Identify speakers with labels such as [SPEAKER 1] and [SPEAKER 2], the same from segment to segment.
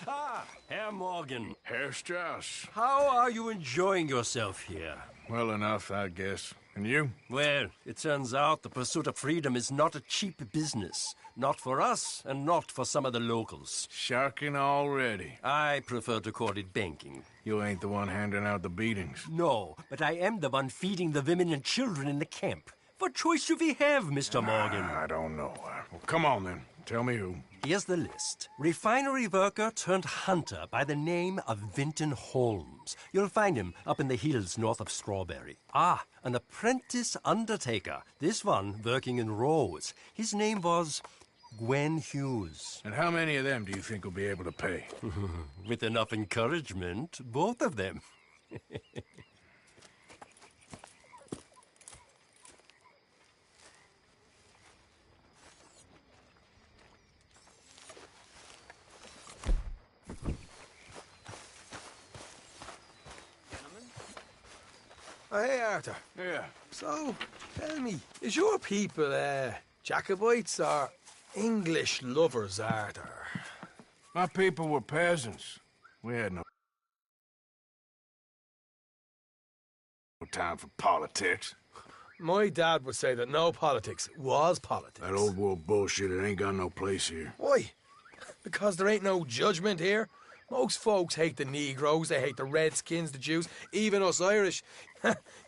[SPEAKER 1] Ah, Herr Morgan.
[SPEAKER 2] Herr Strauss.
[SPEAKER 1] How are you enjoying yourself here?
[SPEAKER 2] Well enough, I guess. And you?
[SPEAKER 1] Well, it turns out the pursuit of freedom is not a cheap business. Not for us, and not for some of the locals.
[SPEAKER 2] Sharking already.
[SPEAKER 1] I prefer to call it banking.
[SPEAKER 2] You ain't the one handing out the beatings.
[SPEAKER 1] No, but I am the one feeding the women and children in the camp. What choice do we have, Mr. Morgan?
[SPEAKER 2] I don't know. Well, come on then. Tell me who.
[SPEAKER 1] Here's the list. Refinery worker turned hunter by the name of Vinton Holmes. You'll find him up in the hills north of Strawberry. Ah, an apprentice undertaker. This one working in Rose. His name was Gwen Hughes.
[SPEAKER 2] And how many of them do you think will be able to pay?
[SPEAKER 1] With enough encouragement, both of them.
[SPEAKER 3] Oh, hey, Arthur.
[SPEAKER 2] Yeah.
[SPEAKER 3] So, tell me, is your people, Jacobites or English lovers, Arthur?
[SPEAKER 2] My people were peasants. We had no time for politics.
[SPEAKER 3] My dad would say that no politics was politics.
[SPEAKER 2] That old world bullshit, it ain't got no place here.
[SPEAKER 3] Why? Because there ain't no judgment here? Most folks hate the Negroes, they hate the Redskins, the Jews, even us Irish.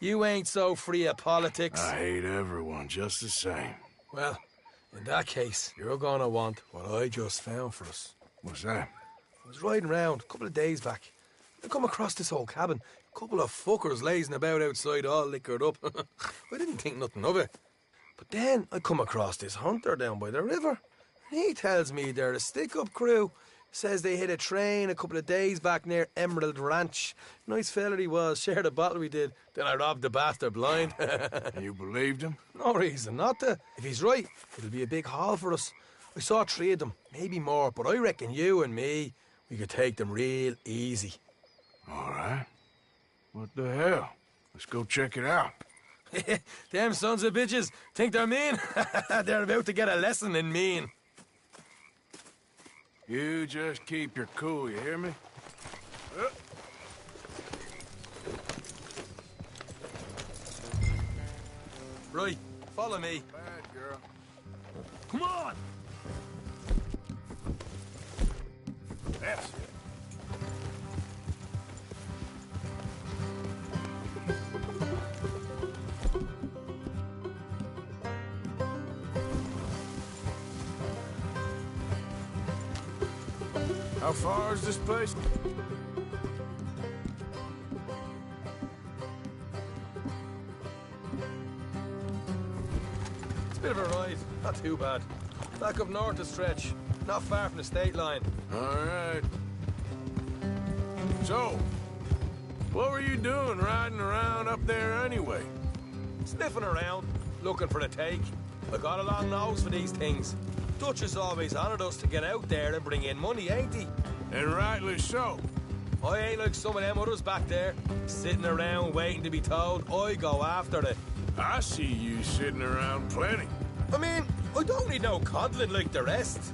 [SPEAKER 3] You ain't so free of politics.
[SPEAKER 2] I hate everyone just the same.
[SPEAKER 3] Well, in that case, you're gonna want what I just found for us.
[SPEAKER 2] What's that?
[SPEAKER 3] I was riding around a couple of days back. I come across this old cabin. A couple of fuckers lazing about outside all liquored up. I didn't think nothing of it. But then I come across this hunter down by the river. He tells me they're a stick-up crew. Says they hit a train a couple of days back near Emerald Ranch. Nice fella he was, shared a bottle we did. Then I robbed the bastard blind.
[SPEAKER 2] And you believed him?
[SPEAKER 3] No reason not to. If he's right, it'll be a big haul for us. I saw 3 of them, maybe more, but I reckon you and me, we could take them real easy.
[SPEAKER 2] All right. What the hell? Let's go check it out.
[SPEAKER 3] Them sons of bitches think they're mean. They're about to get a lesson in mean.
[SPEAKER 2] You just keep your cool, you hear me?
[SPEAKER 3] Right, follow me.
[SPEAKER 2] Bad girl.
[SPEAKER 3] Come on!
[SPEAKER 2] That's it. How far is this place?
[SPEAKER 3] It's a bit of a ride, not too bad. Back up north a stretch, not far from the state line.
[SPEAKER 2] All right. So, what were you doing riding around up there anyway?
[SPEAKER 3] Sniffing around, looking for the take. I got a long nose for these things. Dutch has always honoured us to get out there and bring in money, ain't he?
[SPEAKER 2] And rightly so.
[SPEAKER 3] I ain't like some of them others back there, sitting around waiting to be told. I go after it.
[SPEAKER 2] I see you sitting around plenty.
[SPEAKER 3] I mean, I don't need no coddling like the rest.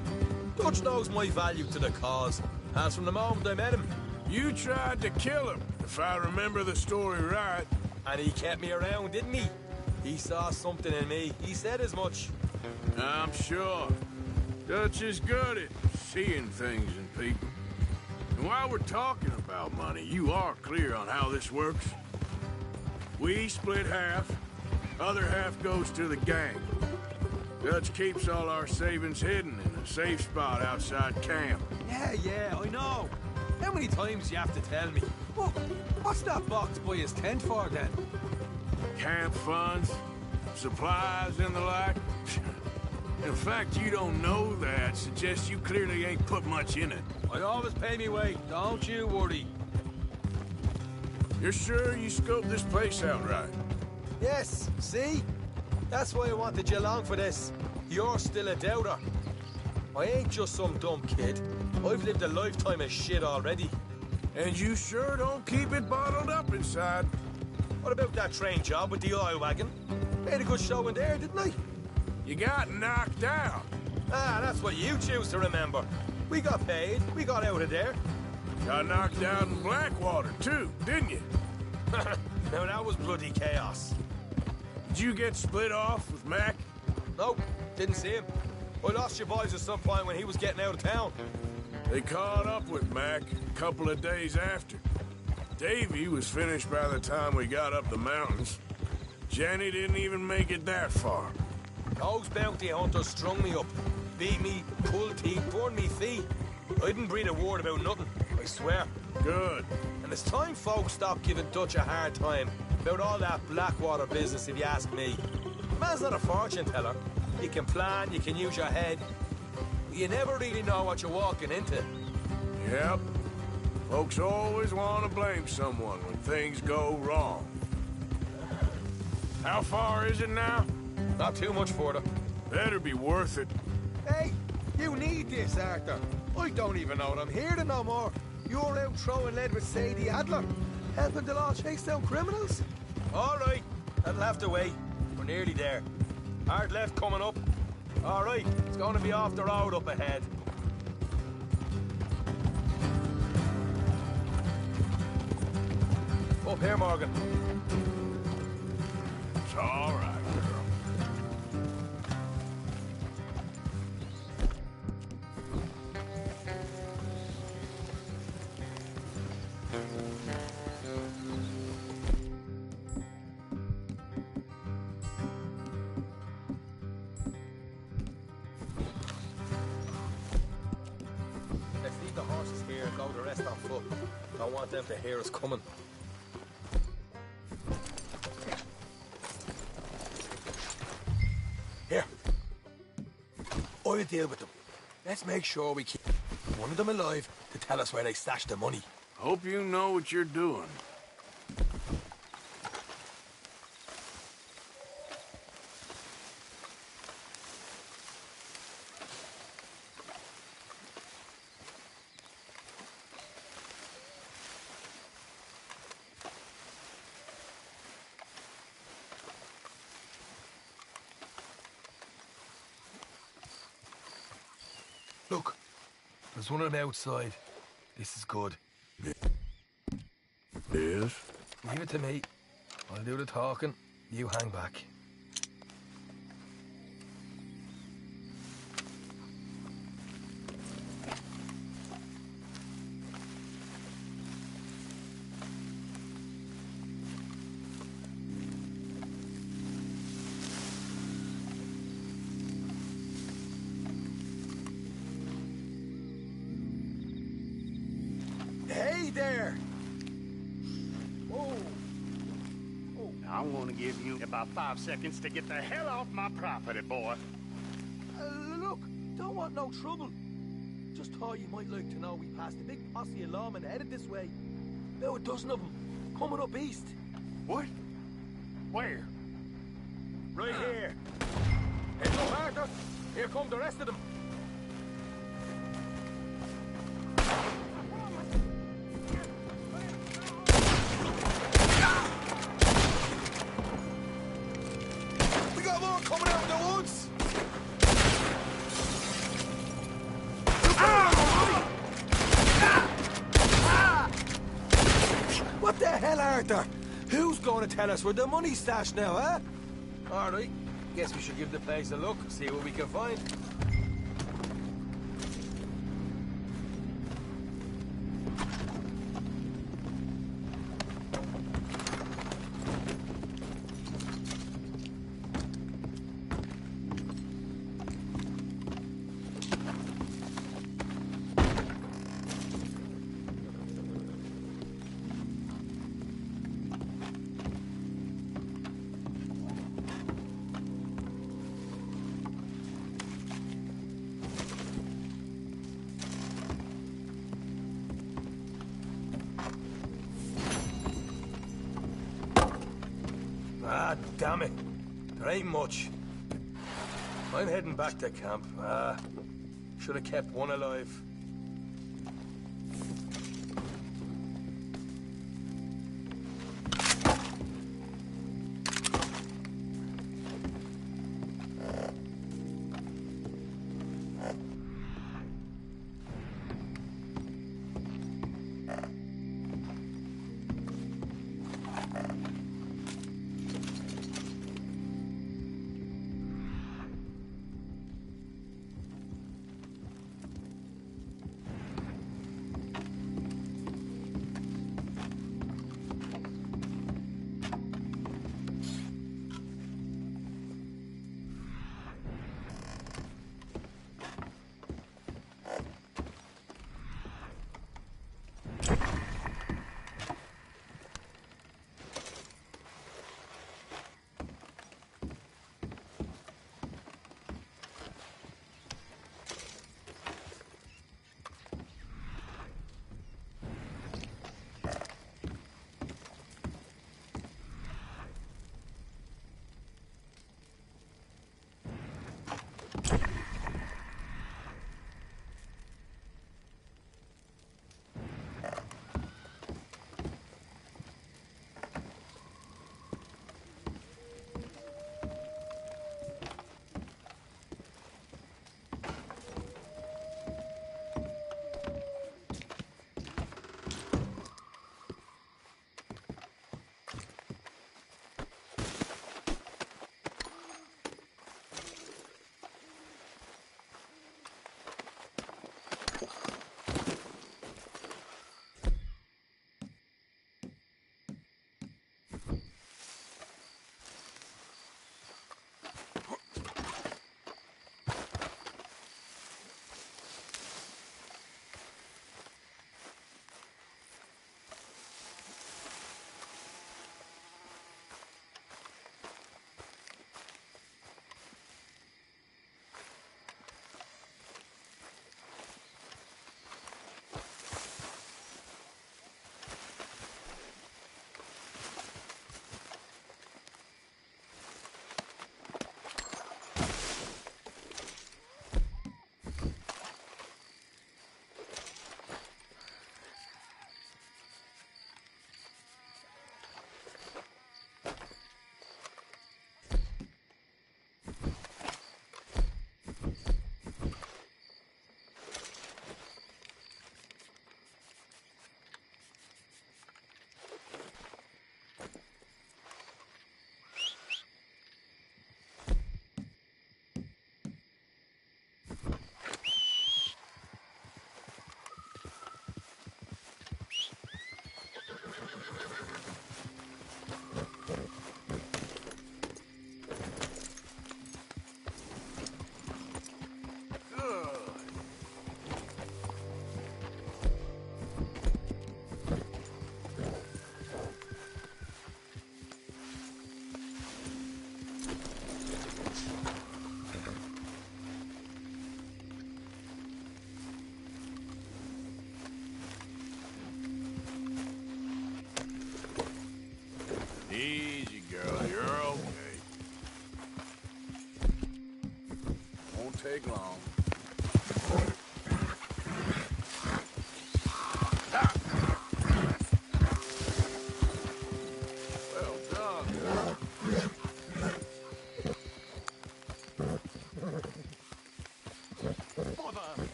[SPEAKER 3] Dutch knows my value to the cause, as from the moment I met him.
[SPEAKER 2] You tried to kill him, if I remember the story right.
[SPEAKER 3] And he kept me around, didn't he? He saw something in me. He said as much.
[SPEAKER 2] I'm sure. Dutch is good at seeing things in people. And while we're talking about money, you are clear on how this works? We split half, other half goes to the gang. Dutch keeps all our savings hidden in a safe spot outside camp.
[SPEAKER 3] Yeah, I know. How many times do you have to tell me? Well, what's that box by his tent for, then?
[SPEAKER 2] Camp funds, supplies and the like. In fact, you don't know that suggests you clearly ain't put much in it.
[SPEAKER 3] I always pay me weight, don't you worry.
[SPEAKER 2] You're sure you scoped this place out right?
[SPEAKER 3] Yes, see? That's why I wanted you along for this. You're still a doubter. I ain't just some dumb kid. I've lived a lifetime of shit already.
[SPEAKER 2] And you sure don't keep it bottled up inside.
[SPEAKER 3] What about that train job with the oil wagon? Made a good show in there, didn't I?
[SPEAKER 2] You got knocked out.
[SPEAKER 3] Ah, that's what you choose to remember. We got paid. We got out of there.
[SPEAKER 2] Got knocked out in Blackwater, too, didn't you?
[SPEAKER 3] Now, that was bloody chaos.
[SPEAKER 2] Did you get split off with Mac?
[SPEAKER 3] Nope, didn't see him. I lost your boys at some point when he was getting out of town.
[SPEAKER 2] They caught up with Mac a couple of days after. Davy was finished by the time we got up the mountains. Jenny didn't even make it that far.
[SPEAKER 3] Those bounty hunters strung me up. Beat me, pulled teeth, burned me feet. I didn't breathe a word about nothing, I swear.
[SPEAKER 2] Good.
[SPEAKER 3] And it's time folks stopped giving Dutch a hard time about all that Blackwater business, if you ask me. The man's not a fortune teller. You can plan, you can use your head. But you never really know what you're walking into.
[SPEAKER 2] Yep. Folks always want to blame someone when things go wrong. How far is it now?
[SPEAKER 3] Not too much further.
[SPEAKER 2] Better be worth it.
[SPEAKER 3] Hey, you need this, Arthur. I don't even know that I'm here no more. You're out throwing lead with Sadie Adler, helping the law chase down criminals. All right, that'll have to wait. We're nearly there. Hard left coming up. All right, it's going to be off the road up ahead. Up here, Morgan.
[SPEAKER 2] It's all right, girl.
[SPEAKER 3] Let's leave the horses here and go the rest on foot. Don't want them to hear us coming. Here. I'll deal with them. Let's make sure we keep one of them alive to tell us where they stashed the money.
[SPEAKER 2] Hope you know what you're doing.
[SPEAKER 3] Look, there's one of them outside. This is good.
[SPEAKER 2] Yes?
[SPEAKER 3] Leave it to me. I'll do the talking. You hang back. Hey there!
[SPEAKER 4] I'm gonna give you about 5 seconds to get the hell off my property, boy.
[SPEAKER 3] Look, don't want no trouble. Just thought you might like to know we passed a big posse of lawmen headed this way. About a dozen of them, coming up east.
[SPEAKER 4] What? Where?
[SPEAKER 3] Right here. Heads up, Arthur. Here come the rest of them. We got more coming out of the woods. What the hell, Arthur? Who's going to tell us where the money's stashed now, huh? All right. Guess we should give the place a look, see what we can find. Ah, damn it. There ain't much. I'm heading back to camp. Should have kept one alive.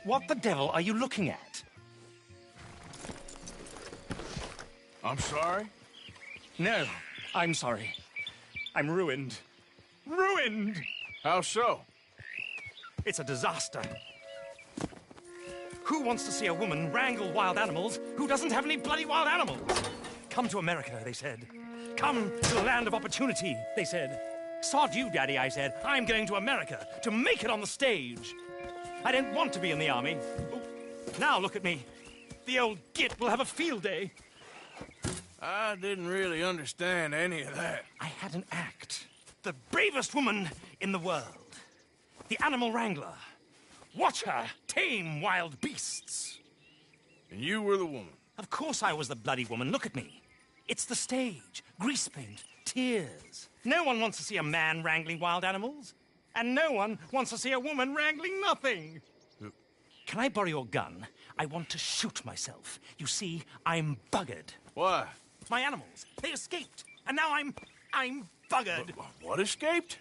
[SPEAKER 5] What the devil are you looking at?
[SPEAKER 2] I'm sorry?
[SPEAKER 5] No, I'm sorry. I'm ruined. Ruined!
[SPEAKER 2] How so?
[SPEAKER 5] It's a disaster. Who wants to see a woman wrangle wild animals who doesn't have any bloody wild animals? Come to America, they said. Come to the land of opportunity, they said. Sod you, Daddy, I said. I'm going to America to make it on the stage. I didn't want to be in the army. Now look at me. The old git will have a field day.
[SPEAKER 2] I didn't really understand any of that.
[SPEAKER 5] I had an act. The bravest woman in the world. The animal wrangler. Watch her tame wild beasts.
[SPEAKER 2] And you were the woman.
[SPEAKER 5] Of course I was the bloody woman. Look at me. It's the stage. Grease paint. Tears. No one wants to see a man wrangling wild animals. And no one wants to see a woman wrangling nothing. Can I borrow your gun? I want to shoot myself. You see, I'm buggered.
[SPEAKER 2] Why?
[SPEAKER 5] My animals, they escaped. And now I'm buggered.
[SPEAKER 2] What escaped?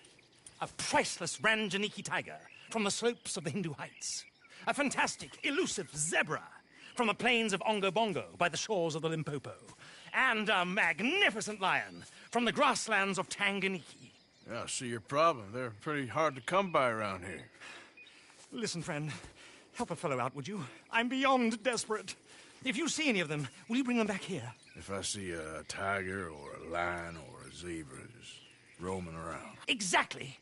[SPEAKER 5] A priceless Ranjaniki tiger from the slopes of the Hindu Heights. A fantastic, elusive zebra from the plains of Ongo Bongo by the shores of the Limpopo. And a magnificent lion from the grasslands of Tanganiki.
[SPEAKER 2] Yeah, I see your problem. They're pretty hard to come by around here.
[SPEAKER 5] Listen, friend, help a fellow out, would you? I'm beyond desperate. If you see any of them, will you bring them back here?
[SPEAKER 2] If I see a tiger or a lion or a zebra just roaming around.
[SPEAKER 5] Exactly.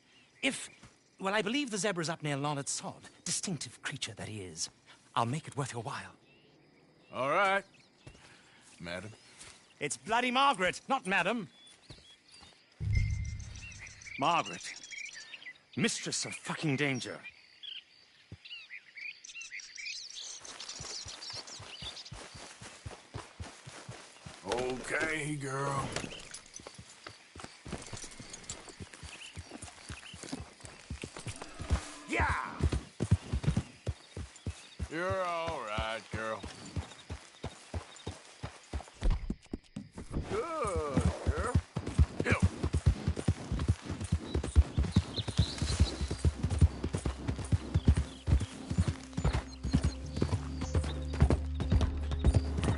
[SPEAKER 5] Well, I believe the zebra's up near Larned Sod. Distinctive creature that he is. I'll make it worth your while.
[SPEAKER 2] All right, madam.
[SPEAKER 5] It's bloody Margaret, not madam. Margaret. Mistress of fucking danger.
[SPEAKER 2] Okay, girl.
[SPEAKER 5] Yeah!
[SPEAKER 2] You're all right, girl. Good, girl. Hill.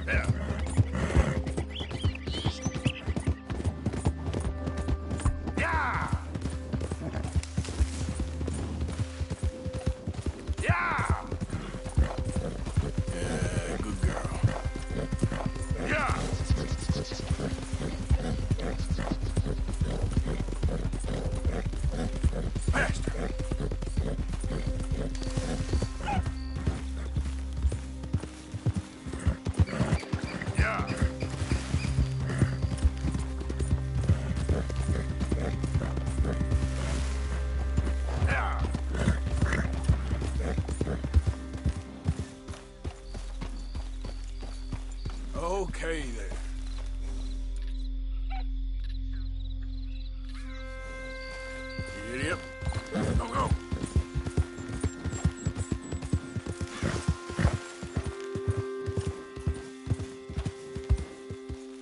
[SPEAKER 2] Yeah. Yeah. Yeah. Yeah, good girl. Yeah. Faster. Yeah. Yeah. Okay there. Giddy up. Go, go.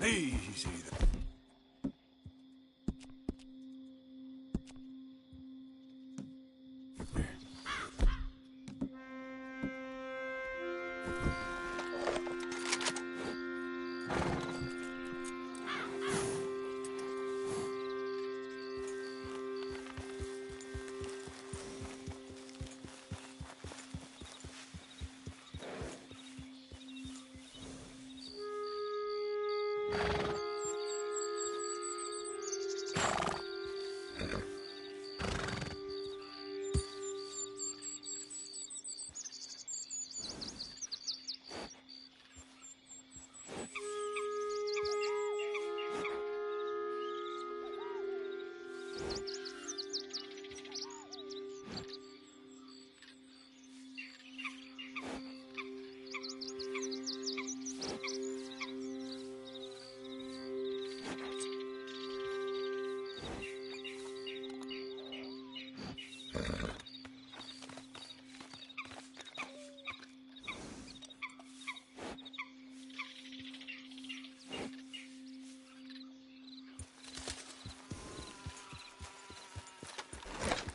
[SPEAKER 2] Easy there.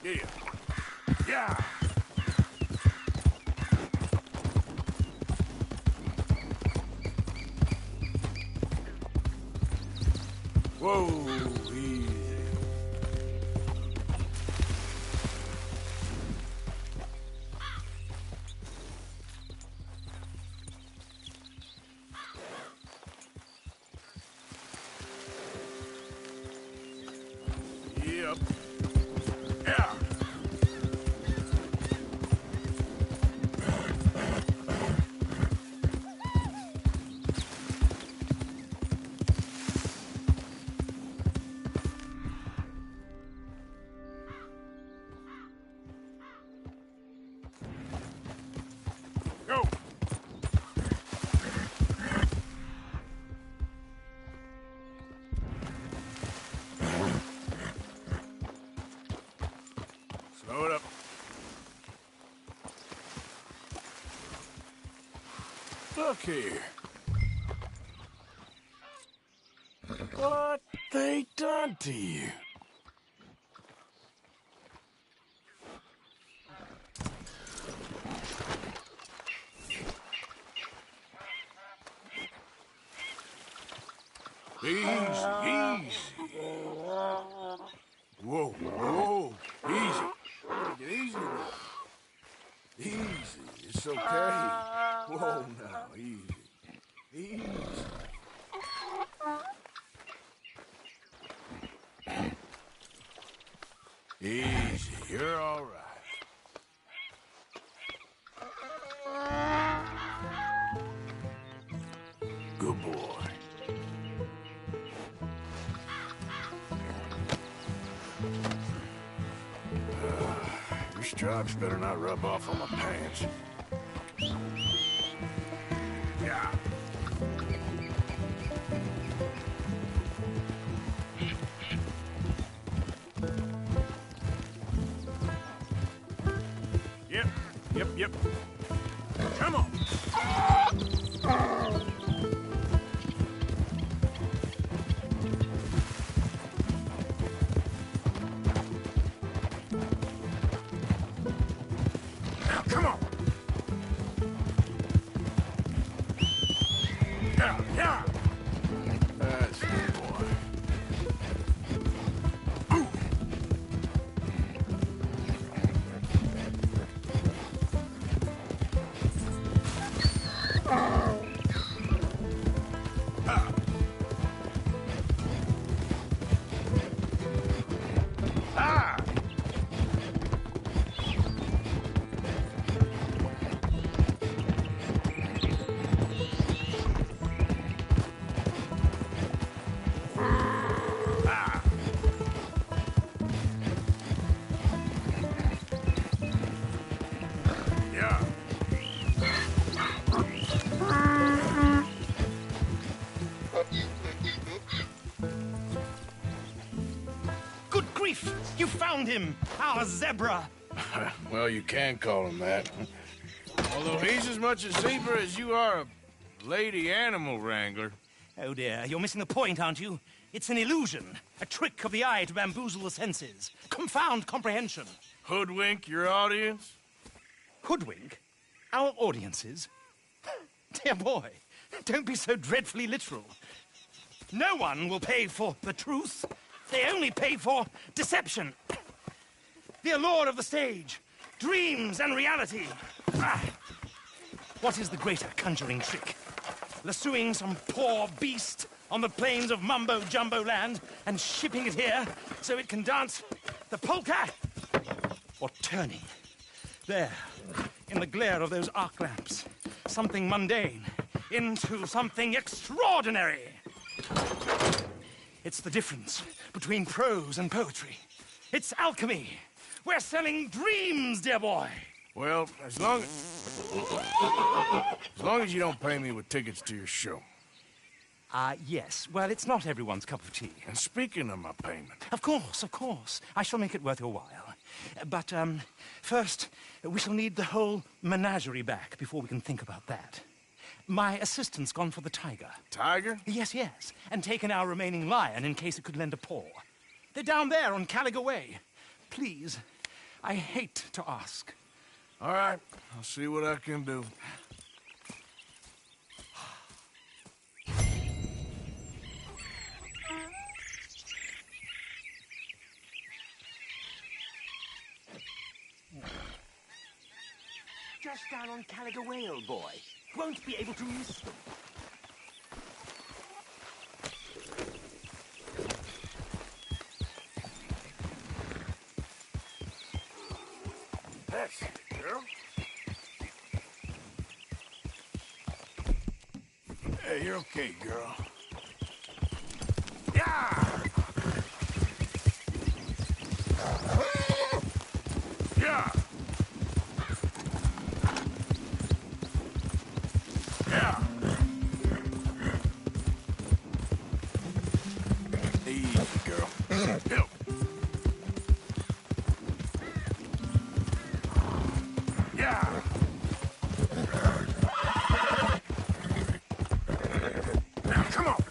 [SPEAKER 2] Yeah. Yeah. Whoa, easy. Yep. Yeah. Go. Slow it up. Look here. What they done to you? Easy, easy. Whoa, whoa, easy. Take it easy now. Easy, it's okay. Whoa now, easy. Easy. Easy, you're all right. Good boy. Your stripes better not rub off on my pants. Yeah. Yep. Come on. Now, come on. Yeah. That's good, boy. Ooh. Yeah.
[SPEAKER 5] Good grief! You found him! Our zebra!
[SPEAKER 2] Well, you can call him that. Although he's as much a zebra as you are a lady animal wrangler.
[SPEAKER 5] Oh dear, you're missing the point, aren't you? It's an illusion. A trick of the eye to bamboozle the senses. Confound comprehension.
[SPEAKER 2] Hoodwink your audience?
[SPEAKER 5] Hoodwink? Our audiences? Dear boy, don't be so dreadfully literal. No one will pay for the truth. They only pay for deception. The allure of the stage, dreams and reality. What is the greater conjuring trick? Lassoing some poor beast on the plains of mumbo-jumbo land and shipping it here so it can dance the polka? Or turning, there, in the glare of those arc lamps, something mundane into something extraordinary? It's the difference between prose and poetry. It's alchemy. We're selling dreams, dear boy.
[SPEAKER 2] Well, as long as you don't pay me with tickets to your show.
[SPEAKER 5] Yes. Well, it's not everyone's cup of tea.
[SPEAKER 2] And speaking of my payment,
[SPEAKER 5] Of course. I shall make it worth your while. But, first, we shall need the whole menagerie back before we can think about that. My assistant's gone for the tiger.
[SPEAKER 2] Tiger?
[SPEAKER 5] Yes. And taken our remaining lion in case it could lend a paw. They're down there on Caliga Way. Please, I hate to ask.
[SPEAKER 2] All right, I'll see what I can do.
[SPEAKER 6] just down on Caliga Whale, boy. Won't be able to miss them.
[SPEAKER 2] That's it, girl. Hey, you're okay, girl. Yeah! Yeah! Yeah! Easy, girl. Help. Yeah! Now, come on!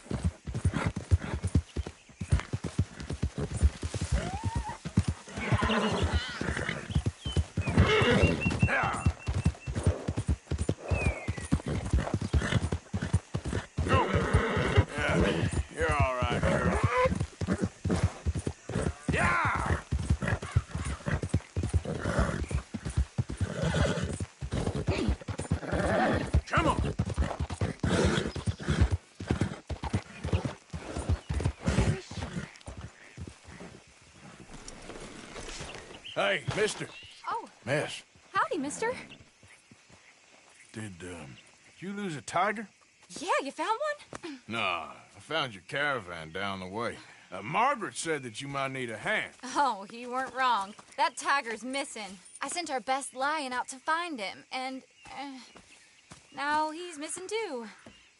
[SPEAKER 2] Yeah! Go! Yeah, you're all right, girl. Yeah! Come on! Hey, mister.
[SPEAKER 7] Oh,
[SPEAKER 2] Miss,
[SPEAKER 7] howdy, mister.
[SPEAKER 2] did you lose a tiger?
[SPEAKER 7] Yeah, you found one?
[SPEAKER 2] Nah, I found your caravan down the way. Margaret said that you might need a hand.
[SPEAKER 7] Oh, you weren't wrong. That tiger's missing. I sent our best lion out to find him, and now he's missing too.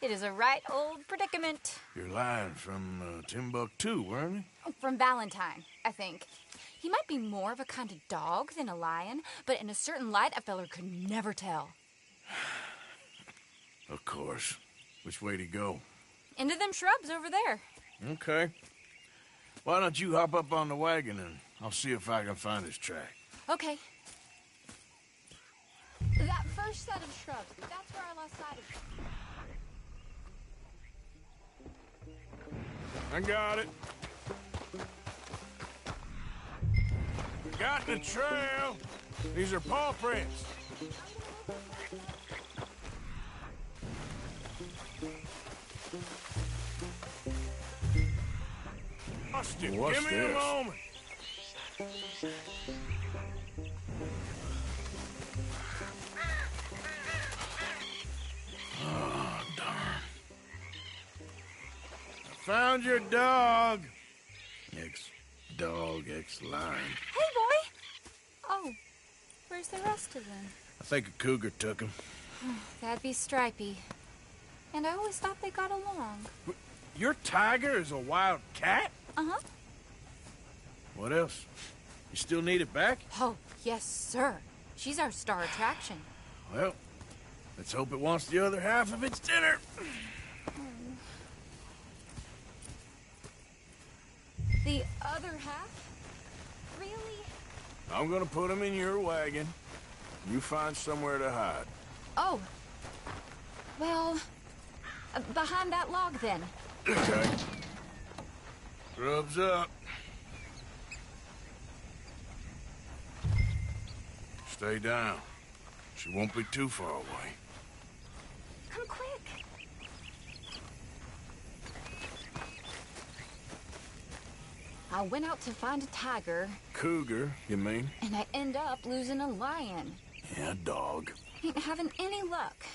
[SPEAKER 7] It is a right old predicament.
[SPEAKER 2] You're lying from Timbuktu, weren't you?
[SPEAKER 7] From Valentine, I think. He might be more of a kind of dog than a lion, but in a certain light, a feller could never tell.
[SPEAKER 2] Of course. Which way to go?
[SPEAKER 7] Into them shrubs over there.
[SPEAKER 2] Okay. Why don't you hop up on the wagon and I'll see if I can find his track.
[SPEAKER 7] Okay. That first set of shrubs, that's where I lost sight of him.
[SPEAKER 2] I got it. Got the trail. These are paw prints. Austin,
[SPEAKER 3] What's
[SPEAKER 2] give me a
[SPEAKER 3] this?
[SPEAKER 2] moment. Oh, darn. I found your dog. Ex-dog, ex-lion.
[SPEAKER 7] Hey, boy! Oh, where's the rest of them?
[SPEAKER 2] I think a cougar took him.
[SPEAKER 7] That'd be Stripey. And I always thought they got along.
[SPEAKER 2] Your tiger is a wild cat?
[SPEAKER 7] Uh-huh.
[SPEAKER 2] What else? You still need it back?
[SPEAKER 7] Oh, yes, sir. She's our star attraction.
[SPEAKER 2] Well, let's hope it wants the other half of its dinner.
[SPEAKER 7] The other half? Really?
[SPEAKER 2] I'm gonna put him in your wagon. You find somewhere to hide.
[SPEAKER 7] Oh. Well, behind that log, then.
[SPEAKER 2] Okay. Grub's up. Stay down. She won't be too far away.
[SPEAKER 7] Come quick. I went out to find a tiger,
[SPEAKER 2] Cougar, you mean?
[SPEAKER 7] and I end up losing a lion.
[SPEAKER 2] Yeah, dog.
[SPEAKER 7] Ain't having any luck.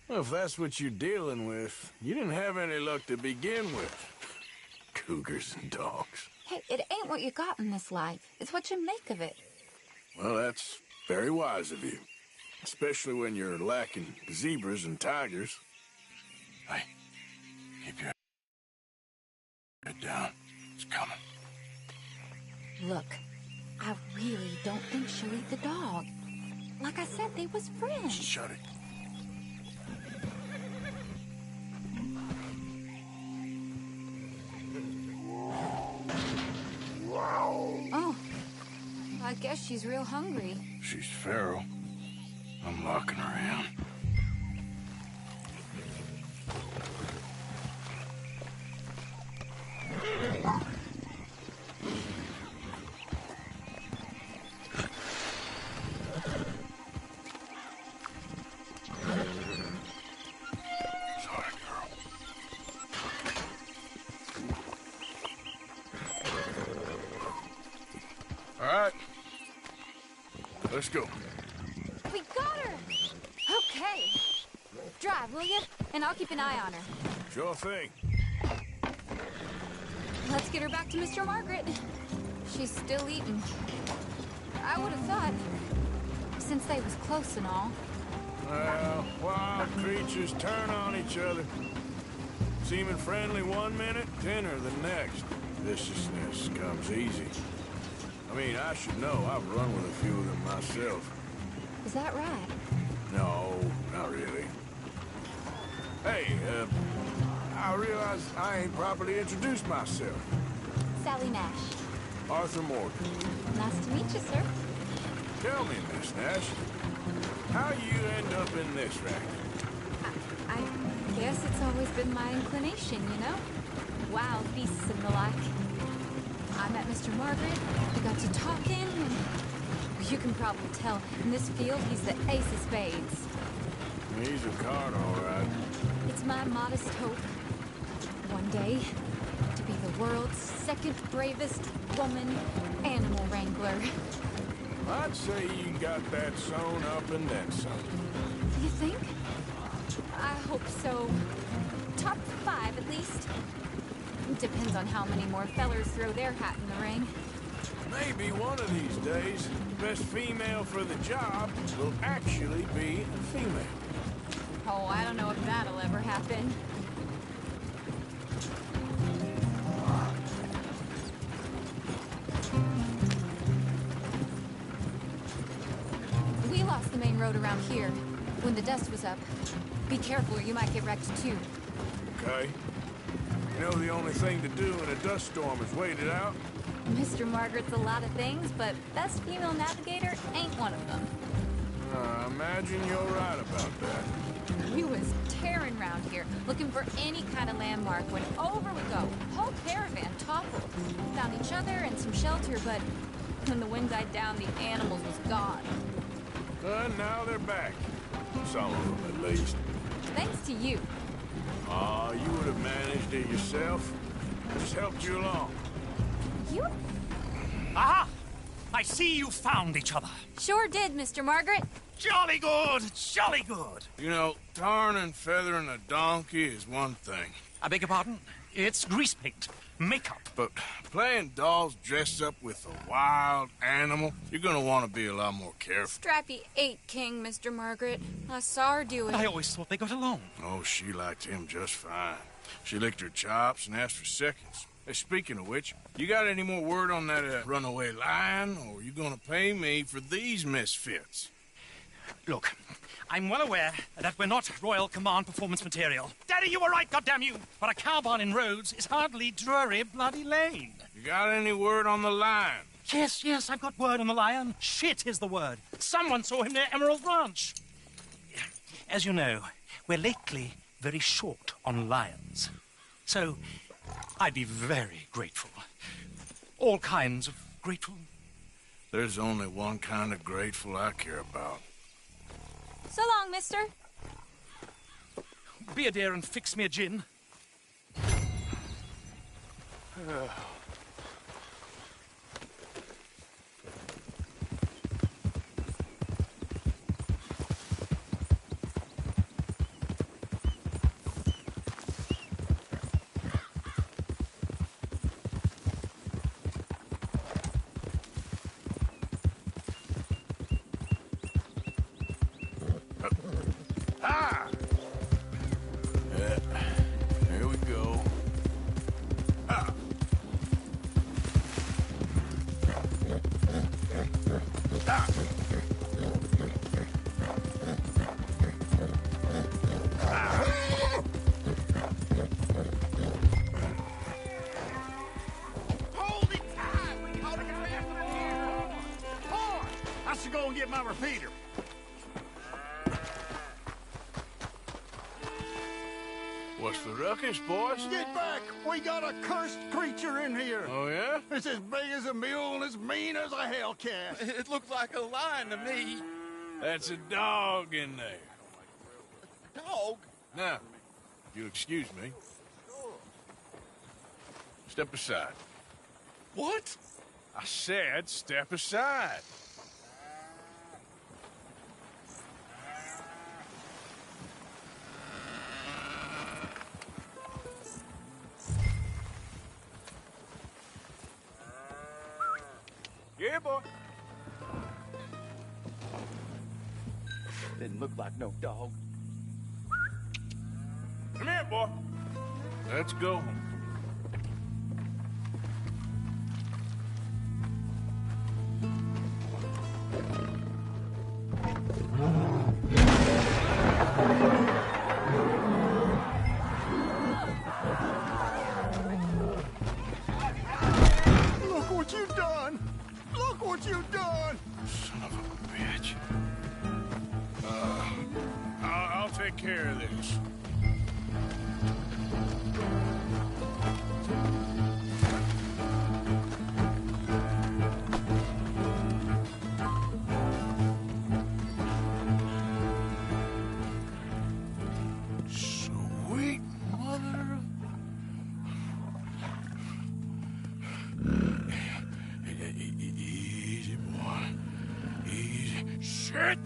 [SPEAKER 2] Well, if that's what you're dealing with, you didn't have any luck to begin with. Cougars and dogs.
[SPEAKER 7] Hey, it ain't what you got in this life. It's what you make of it.
[SPEAKER 2] Well, that's very wise of you. Especially when you're lacking zebras and tigers. Hey, keep your head down. It's coming.
[SPEAKER 7] Look, I really don't think she'll eat the dog. Like I said, they was friends.
[SPEAKER 2] Shut it.
[SPEAKER 7] Oh, I guess she's real hungry.
[SPEAKER 2] She's feral. I'm locking her in. right. Let's go.
[SPEAKER 7] We got her! Okay. Drive, will you? And I'll keep an eye on her.
[SPEAKER 2] Sure thing.
[SPEAKER 7] Let's get her back to Mr. Margaret. She's still eating. I would have thought, since they was close and all.
[SPEAKER 2] Well, wild creatures turn on each other. Seeming friendly one minute, tender the next. Viciousness comes easy. I mean, I should know. I've run with a few of them myself.
[SPEAKER 7] Is that right?
[SPEAKER 2] No, not really. Hey, I realize I ain't properly introduced myself.
[SPEAKER 7] Sally Nash.
[SPEAKER 2] Arthur Morgan.
[SPEAKER 7] Nice to meet you, sir.
[SPEAKER 2] Tell me, Miss Nash, how you end up in this racket?
[SPEAKER 7] I guess it's always been my inclination, you know? Wild beasts and the like. I met Mr. Margaret, we got to talking, and you can probably tell, in this field, he's the ace of spades.
[SPEAKER 2] He's a card, all right.
[SPEAKER 7] It's my modest hope, one day, to be the world's second bravest woman animal wrangler.
[SPEAKER 2] I'd say you got that sewn up and then some.
[SPEAKER 7] You think? I hope so. Top 5, at least. Depends on how many more fellers throw their hat in the ring.
[SPEAKER 2] Maybe one of these days, the best female for the job will actually be a female.
[SPEAKER 7] Oh, I don't know if that'll ever happen. We lost the main road around here when the dust was up. Be careful or you might get wrecked too.
[SPEAKER 2] Okay? You know the only thing to do in a dust storm is wait it out?
[SPEAKER 7] Mr. Margaret's a lot of things, but best female navigator ain't one of them.
[SPEAKER 2] I imagine you're right about that.
[SPEAKER 7] We was tearing around here, looking for any kind of landmark when over we go. Whole caravan toppled. Found each other and some shelter, but when the wind died down, the animals was gone.
[SPEAKER 2] Now they're back. Some of them, at least.
[SPEAKER 7] Thanks to you.
[SPEAKER 2] Aw, you would have managed it yourself. I just helped you along.
[SPEAKER 7] You
[SPEAKER 5] Aha! I see you found each other.
[SPEAKER 7] sure did, Mr. Margaret.
[SPEAKER 5] Jolly good, jolly good.
[SPEAKER 2] You know, tarring and feathering a donkey is one thing.
[SPEAKER 5] I beg your pardon? It's grease paint, makeup.
[SPEAKER 2] But playing dolls dressed up with a wild animal, you're gonna want to be a lot more careful.
[SPEAKER 7] Strappy ate King, Mr. Margaret. I saw her do it.
[SPEAKER 5] I always thought they got along.
[SPEAKER 2] Oh, she liked him just fine. She licked her chops and asked for seconds. Hey, speaking of which, you got any more word on that runaway lion, or are you gonna pay me for these misfits?
[SPEAKER 5] Look, I'm well aware that we're not Royal Command performance material. Daddy, you were right, goddamn you! But a cow barn in Rhodes is hardly Drury Bloody Lane.
[SPEAKER 2] You got any word on the lion?
[SPEAKER 5] Yes, I've got word on the lion. Shit is the word. Someone saw him near Emerald Ranch. As you know, we're lately very short on lions. So, I'd be very grateful. All kinds of grateful.
[SPEAKER 2] There's only one kind of grateful I care about.
[SPEAKER 7] So long, mister.
[SPEAKER 5] Be a dear and fix me a gin.
[SPEAKER 2] Here we go. Ah. Ah.
[SPEAKER 4] Hold it tight! We caught a guy after the air! Boy, I should go and get my repeater.
[SPEAKER 2] What's the ruckus, boys?
[SPEAKER 4] Get back! We got a cursed creature in here.
[SPEAKER 2] Oh, yeah?
[SPEAKER 4] It's as big as a mule and as mean as a hellcat.
[SPEAKER 8] It looked like a lion to me.
[SPEAKER 2] That's a dog in there.
[SPEAKER 8] Dog?
[SPEAKER 2] Now, if you'll excuse me. Step aside.
[SPEAKER 8] What?
[SPEAKER 2] I said step aside. Yeah, boy.
[SPEAKER 8] Didn't look like no dog.
[SPEAKER 2] Come here, boy. Let's go.
[SPEAKER 4] Look what you've done! Look what you've done!
[SPEAKER 2] Son of a bitch. I'll take care of this. Sweet mother of... Easy, boy. Easy. Shit!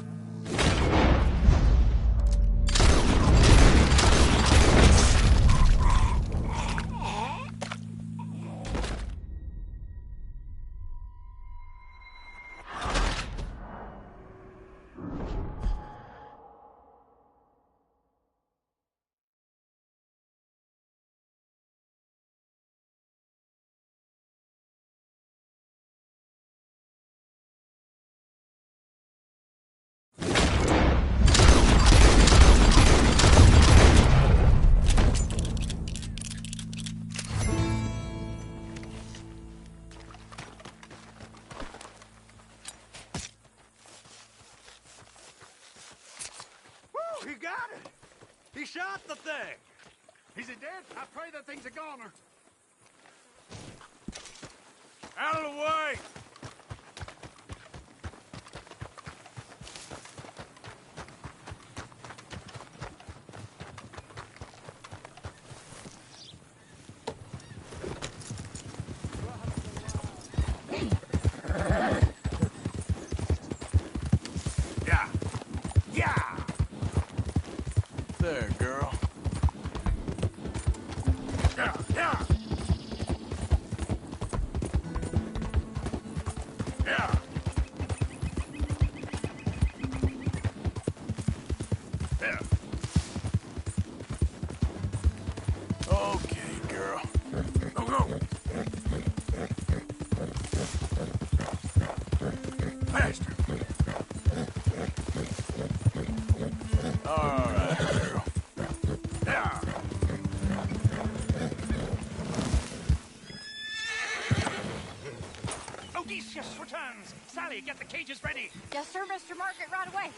[SPEAKER 4] Woo, he got it! He shot the thing! Is he dead? I pray that thing's a goner.
[SPEAKER 2] Out of the way! Yeah. Yeah. There, girl. Yeah, yeah. Yeah. Yeah. Okay, girl. Go, go. Faster. All right, girl. Yeah.
[SPEAKER 5] Odysseus returns! Sally, get the cages ready!
[SPEAKER 7] Yes, sir, Mr. Margaret, right away.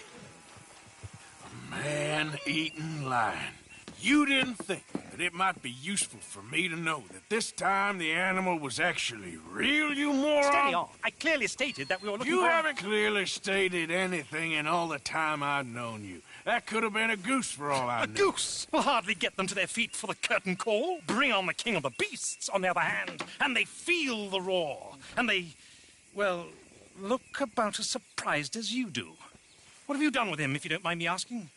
[SPEAKER 2] Man-eating lion. You didn't think that it might be useful for me to know that this time the animal was actually real, you moron?
[SPEAKER 5] Steady on. I clearly stated that we were looking
[SPEAKER 2] You
[SPEAKER 5] for...
[SPEAKER 2] haven't clearly stated anything in all the time I've known you. That could have been a goose for all I
[SPEAKER 5] A
[SPEAKER 2] knew.
[SPEAKER 5] goose will hardly get them to their feet for the curtain call. Bring on the king of the beasts, on the other hand, and they feel the roar. And they, well, look about as surprised as you do. What have you done with him, if you don't mind me asking?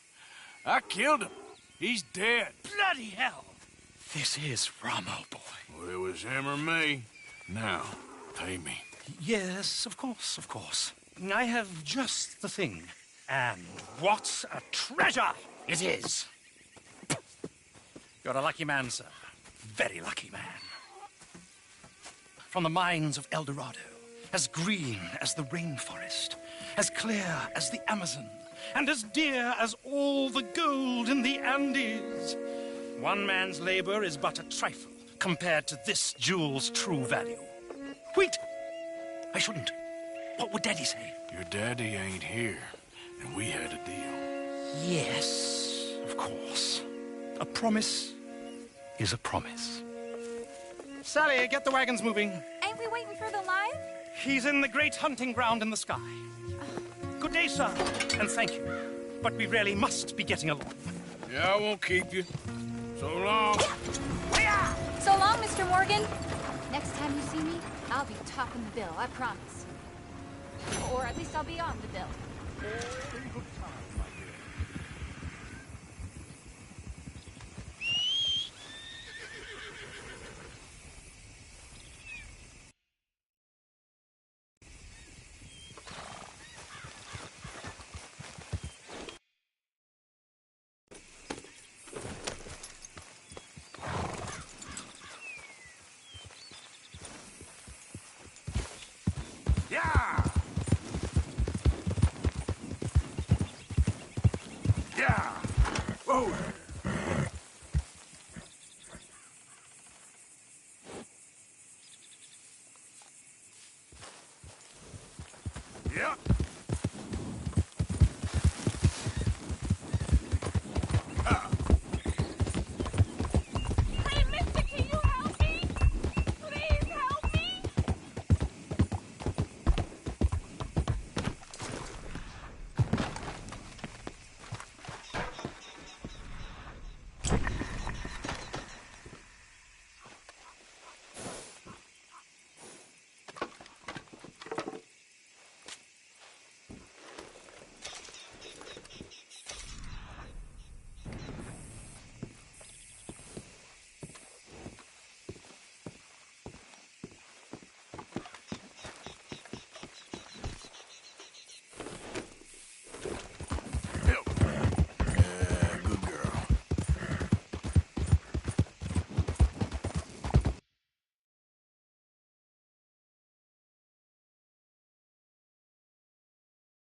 [SPEAKER 2] I killed him. He's dead.
[SPEAKER 5] Bloody hell! This is Ramo, boy.
[SPEAKER 2] Well, it was him or me. Now, pay me.
[SPEAKER 5] Yes, of course, of course. I have just the thing. And what a treasure it is! You're a lucky man, sir. Very lucky man. From the mines of El Dorado, as green as the rainforest, as clear as the Amazon, and as dear as all the gold in the Andes. One man's labor is but a trifle compared to this jewel's true value. Wait! I shouldn't. What would Daddy say?
[SPEAKER 2] Your daddy ain't here, and we had a deal.
[SPEAKER 5] Yes, of course. A promise is a promise. Sally, get the wagons moving.
[SPEAKER 7] Ain't we waiting for the lion?
[SPEAKER 5] He's in the great hunting ground in the sky. Good day, sir, and thank you. But we really must be getting along.
[SPEAKER 2] Yeah, I won't keep you. So long.
[SPEAKER 7] So long, Mr. Morgan. Next time you see me, I'll be topping the bill, I promise. Or at least I'll be on the bill.
[SPEAKER 4] All in good time, my dear.
[SPEAKER 2] Yeah! Yeah! Whoa! Yep.